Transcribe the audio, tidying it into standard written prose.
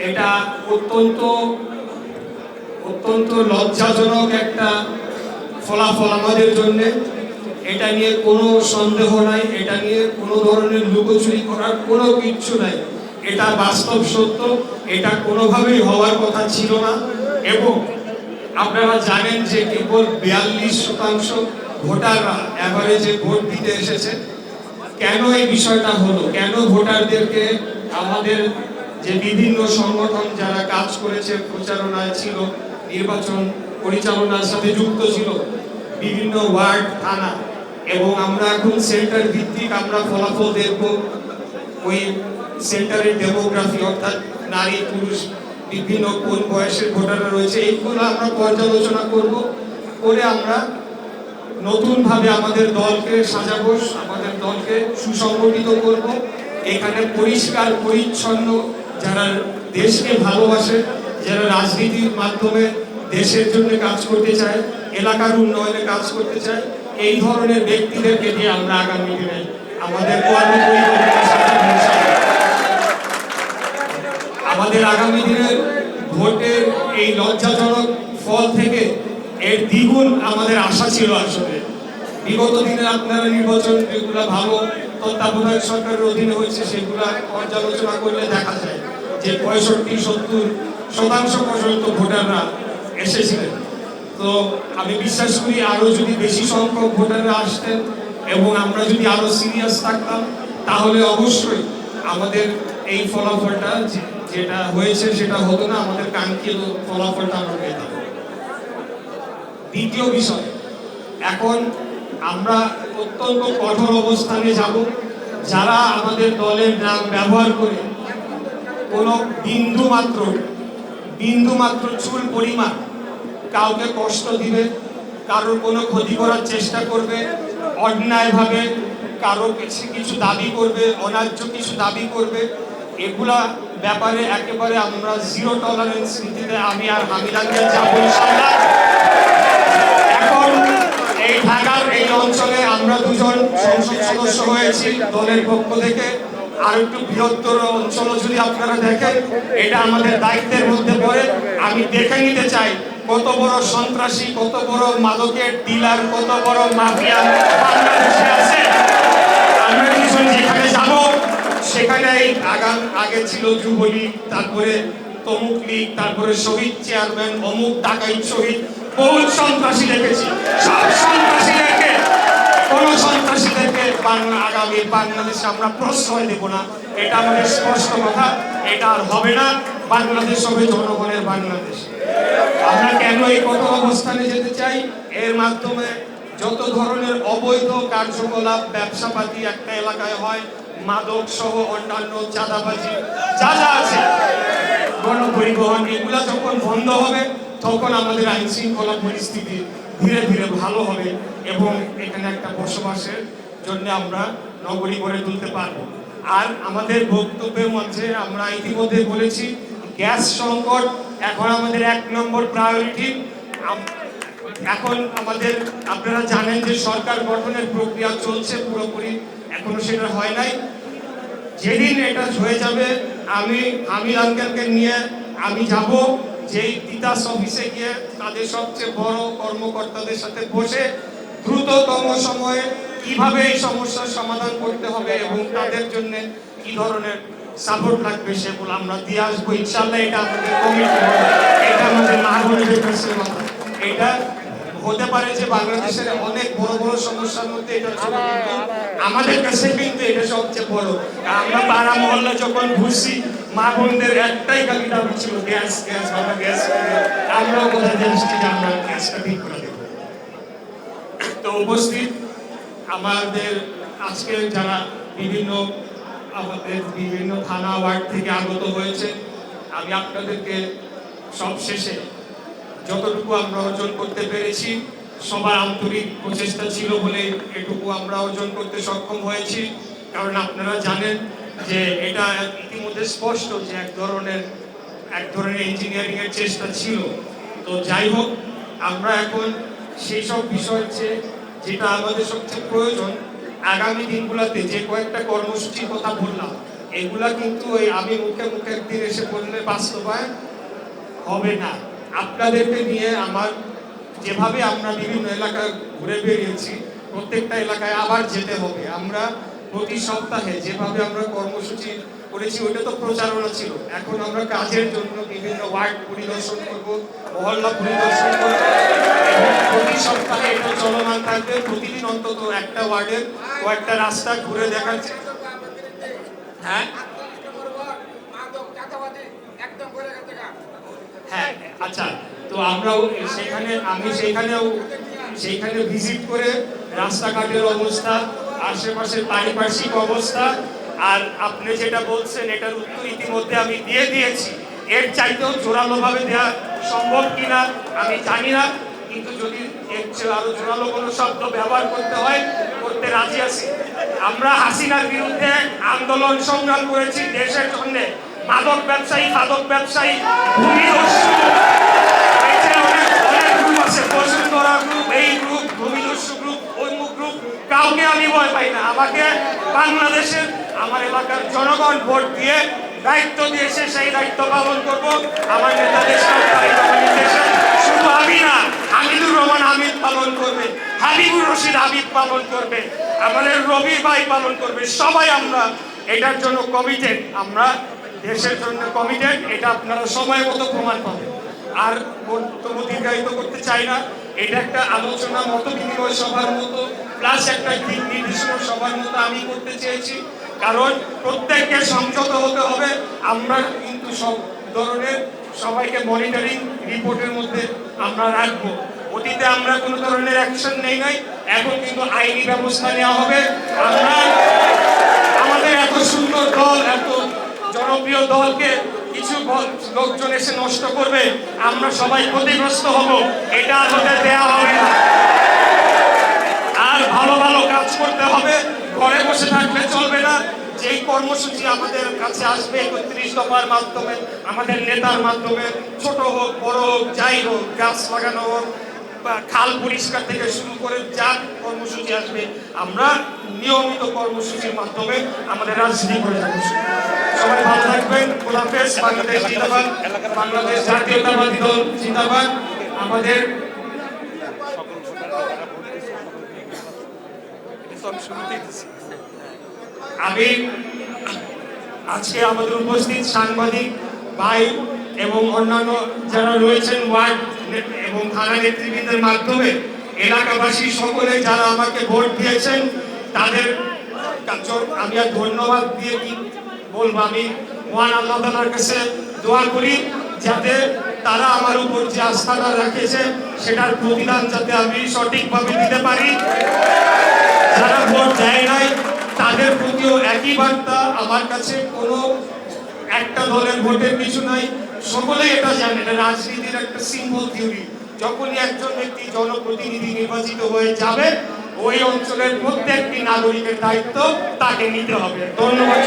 এটা অত্যন্ত অত্যন্ত লজ্জাজনক একটা ফলাফল আমাদের জন্য। এটা নিয়ে কোনো সন্দেহ নাই, এটা নিয়ে কোনো ধরনের লুকোচুরি করার কোনো কিচ্ছু নাই। এটা বাস্তব সত্য, এটা কোনোভাবেই হওয়ার কথা ছিল না। এবং আপনারা জানেন যে কেবল 42% ভোটাররা এভারেজে ভোট দিতে এসেছে। কেন এই বিষয়টা হলো, কেন ভোটারদেরকে আমাদের যে বিভিন্ন সংগঠন যারা কাজ করেছে, প্রচারণায় ছিল, নির্বাচন পরিচালনার সাথে যুক্ত ছিল, বিভিন্ন ওয়ার্ড, থানা, এবং আমরা এখন সেন্টার ভিত্তিক আমরা ফলাফল দেখব। ওই সেন্টারের ডেমোগ্রাফি, অর্থাৎ নারী পুরুষ বিভিন্ন কোন বয়সের ভোটাররা রয়েছে, এইগুলো আমরা পর্যালোচনা করব। করে আমরা নতুনভাবে আমাদের দলকে সাজাবো, আমাদের দলকে সুসংগঠিত করব। এখানে পরিষ্কার পরিচ্ছন্ন, যারা দেশকে ভালোবাসে, যারা রাজনীতির মাধ্যমে দেশের জন্য কাজ করতে চায়, এলাকার উন্নয়নে কাজ করতে চায়, এই ধরনের ব্যক্তিদেরকে দিয়ে আমরা আগামী দিনে আমাদের কর্মপরিকল্পনা সাজাবো। আমাদের আগামী দিনের ভোটের এই লজ্জাজনক ফল থেকে এর দ্বিগুণ আমাদের আশা ছিল। আসলে বিগত দিনে আপনারা নির্বাচন যেগুলো ভালো তত্ত্বাবধায়ক সরকারের অধীনে হয়েছে, সেগুলা পর্যালোচনা করলে দেখা যায় যে 65-70% পর্যন্ত ভোটাররা এসেছিলেন। তো আমি বিশ্বাস করি আরো যদি বেশি সংখ্যক ভোটাররা আসতেন এবং আমরা যদি আরো সিরিয়াস থাকতাম, তাহলে অবশ্যই আমাদের এই ফলাফলটা যেটা হয়েছে সেটা হতো না, আমাদের কাঙ্ক্ষিত ফলাফলটা আমরা পেতাম। দ্বিতীয় বিষয়, এখন আমরা অত্যন্ত কঠোর অবস্থানে যাব। যারা আমাদের দলের নাম ব্যবহার করে কোনো বিন্দু মাত্র চুল পরিমাণ কাউকে কষ্ট দিবে, কারোর কোনো ক্ষতি করার চেষ্টা করবে, অন্যায়ভাবে কারো কিছু দাবি করবে, অন্যায্য কিছু দাবি করবে, এগুলা ব্যাপারে একেবারে আমরা জিরো টলারেন্স নীতিতে আমি আর হামিদ আঙ্কেল যাবো ইনশাআল্লাহ। এখন এই ঢাকার এই অঞ্চলে আমরা দুজন সংসদ সদস্য হয়েছি দলের পক্ষ থেকে। আর একটু বৃহত্তর অঞ্চল যদি আপনারা দেখেন, এটা আমাদের দায়িত্বের মধ্যে পড়ে। আমি দেখে নিতে চাই কত বড় সন্ত্রাসী, কত বড় মাদকের ডিলার, কত বড় মাফিয়া বাংলাদেশে আছে। আমরা দুজন যেখানে যাব সেখানে আগে ছিল যুবলীগ, তারপরে তমুক লীগ, তারপরে শহীদ চেয়ারম্যান, অমুক ডাকাইত শহীদ, বহু সন্ত্রাসী দেখেছি। সব সন্ত্রাসীদেরকে, কোন সন্ত্রাসীদেরকে আগামী বাংলাদেশে আমরা প্রশ্রয় দেব না। এটা আমাদের স্পষ্ট কথা, এটা আর হবে না। বাংলাদেশ হবে জনগণের বাংলাদেশ। আমরা কেন এই কঠোর অবস্থানে যেতে চাই? এর মাধ্যমে যত ধরনের অবৈধ কার্যকলাপ, ব্যবসাপাতি একটা এলাকায় হয়, মাদক সহ অন্যান্য চাঁদাবাজি যা যা আছে, গণপরিবহন, এগুলা যখন বন্ধ হবে তখন আমাদের আইন শৃঙ্খলা পরিস্থিতি ধীরে ধীরে ভালো হবে এবং এখানে একটা বসবাসের জন্য আমরা নগরী গড়ে তুলতে পারবো। আর আমাদের বক্তব্যের মধ্যে আমরা ইতিমধ্যে বলেছি, গ্যাস সংকট এখন আমাদের 1 নম্বর প্রায়োরিটি। এখন আমাদের, আপনারা জানেন যে সরকার গঠনের প্রক্রিয়া চলছে, পুরোপুরি এখনো সেটা হয় নাই। যেদিন এটা হয়ে যাবে, আমি হামিদ আঙ্কেলকে নিয়ে আমি যাব, যেই তিতাস অফিসে গিয়ে তাদের সবচেয়ে বড় কর্মকর্তাদের সাথে বসে দ্রুততম সময়ে কিভাবে এই সমস্যার সমাধান করতে হবে এবং তাদের জন্য কি ধরনের সাপোর্ট লাগবে সেগুলো আমরা দিয়ে আসবো ইনশাআল্লাহ। এটা আমাদের কমিটমেন্ট, এটা আমাদের নাগরিকদের কাছে কথা। এটা হতে পারে যে বাংলাদেশের অনেক বড় বড় সমস্যার মধ্যে এটা ছিল, কিন্তু আমাদের কাছে কিন্তু এটা সবচেয়ে বড়। আমরা পাড়া মহল্লা যখন ঘুরছি, মা বোনদের একটাই খালি দাবি ছিল, গ্যাস গ্যাস, বাবা গ্যাস। আমরাও কোথায় যাচ্ছি যে আমরা গ্যাসটা ঠিক করে দেব। তো উপস্থিত আমাদের আজকে যারা আমাদের বিভিন্ন থানা ওয়ার্ড থেকে আগত হয়েছে, আমি আপনাদেরকে সব শেষে যতটুকু আমরা অর্জন করতে পেরেছি, সবার আন্তরিক প্রচেষ্টা ছিল বলে এটুকু আমরা অর্জন করতে সক্ষম হয়েছি। কারণ আপনারা জানেন যে এটা ইতিমধ্যে স্পষ্ট যে এক ধরনের ইঞ্জিনিয়ারিং এর চেষ্টা ছিল। তো যাই হোক, আমরা এখন সেই সব বিষয় যেটা আমাদের সবচেয়ে প্রয়োজন, আগামী দিনগুলোতে যে কয়েকটা কর্মসূচির কথা বললাম, এগুলা কিন্তু ওই আমি মুখে মুখে একদিন এসে বললে বাস্তবায়ন হবে না। আপনাদেরকে নিয়ে আমার যেভাবে আমরা বিভিন্ন এলাকায় ঘুরে বেরিয়েছি, প্রত্যেকটা এলাকায় আবার যেতে হবে। আমরা প্রতি সপ্তাহে যেভাবে আমরা কর্মসূচি করেছি ওইটা তো প্রচারণা ছিল, এখন আমরা কাজের জন্য বিভিন্ন ওয়ার্ড পরিদর্শন করব, মহল্লা পরিদর্শন করব এবং প্রতি সপ্তাহে এটা চলমান থাকবে। প্রতিদিন অন্তত একটা ওয়ার্ডের কয়েকটা রাস্তা ঘুরে দেখার। হ্যাঁ হ্যাঁ আচ্ছা, তো আমরাও সেইখানে ভিজিট করে রাস্তাঘাটের অবস্থা, আশেপাশের পারিপার্শ্বিক অবস্থা, আর আপনি যেটা বলছেন এটার উত্তর ইতিমধ্যে আমি দিয়ে দিয়েছি। এর চাইতেও জোরালোভাবে দেওয়া সম্ভব কিনা আমি জানি না, কিন্তু যদি এর চেয়ে আরো জোরালো কোনো শব্দ ব্যবহার করতে হয় করতে রাজি আছি। আমরা হাসিনার বিরুদ্ধে আন্দোলন সংগ্রাম করেছি দেশের জন্য। মাদক ব্যবসায়ী, খাদক ব্যবসায়ী, ভূমিদস্যু, অনেক গ্রুপ আছে, বসুন্ধরা গ্রুপ, এই গ্রুপ, ভূমিদস্যু গ্রুপ, অমুক গ্রুপ, কাউকে আমি ভয় পাই না। আমাকে বাংলাদেশের আমার এলাকার জনগণ ভোট দিয়ে দায়িত্ব দিয়েছে, সেই দায়িত্ব পালন করব। আমার নেতাদের শুধু আমি না, হামিদুর রহমান হামিদ পালন করবে, হাবিবুর রশিদ হাবিব পালন করবে, আমাদের রবি ভাই পালন করবে। সবাই আমরা এটার জন্য কমিটেড, আমরা দেশের জন্য কমিটেড। এটা আপনারা সময় মতো প্রমাণ পাবেন। আর বক্তব্য দীর্ঘায়িত করতে চাই না। এটা একটা আলোচনা, মত বিনিময় সভার মতো, প্লাস একটা দিক নির্দেশনা সভার মতো আমি করতে চেয়েছি। কারণ প্রত্যেককে সংযত হতে হবে। আমরা কিন্তু সব ধরনের সবাইকে মনিটরিং রিপোর্টের মধ্যে আমরা রাখবো। অতীতে আমরা কোনো ধরনের অ্যাকশন নেই নাই, এখন কিন্তু আইনি ব্যবস্থা নেওয়া হবে। আমরা আমাদের এত সুন্দর দল, এত জনপ্রিয় দলকে কিছু লোকজন এসে নষ্ট করবে, আমরা সবাই ক্ষতিগ্রস্ত হব। এটা আর হতে দেওয়া হবে না। আর ভালো ভালো কাজ করতে হবে, ঘরে বসে থাকলে চলবে না। যেই কর্মসূচি আমাদের কাছে আসবে 31 দফার মাধ্যমে, আমাদের নেতার মাধ্যমে, ছোট হোক বড় হোক যাই হোক, গাছ লাগানো হোক বা খাল পরিষ্কার থেকে শুরু করে যা কর্মসূচি আসবে, আমরা নিয়মিত কর্মসূচির মাধ্যমে আমাদের রাজনীতি করে যাবো। সবাই ভালো থাকবেন। খোদা হাফেজ। বাংলাদেশ জিন্দাবাদ, বাংলাদেশ জাতীয়তাবাদী দল জিন্দাবাদ। আমাদের আমি আজকে আমাদের উপস্থিত সাংবাদিক ভাই এবং অন্যান্য যারা রয়েছেন ওয়ার্ড এবং থানা নেতৃবৃন্দের মাধ্যমে এলাকাবাসী সকলে যারা আমাকে ভোট দিয়েছেন তাদের আমি আর ধন্যবাদ দিয়ে কি বলবো। আমি মহান আল্লাহ তাআলার কাছে দোয়া করি যাতে তারা আমার উপর যে আস্থাটা রাখেছে সেটার প্রতিদান যাতে আমি সঠিকভাবে দিতে পারি। যারা ভোট দেয় নাই তাদের প্রতিও একই বার্তা। আমার কাছে কোনো একটা দলের ভোটের কিছু নাই, সকলেই এটা জানে। এটা রাজনীতির একটা সিম্বল থিওরি। যখনই একজন ব্যক্তি জনপ্রতিনিধি নির্বাচিত হয়ে যাবে, ওই অঞ্চলের প্রত্যেকটি নাগরিকের দায়িত্ব তাকে নিতে হবে। ধন্যবাদ।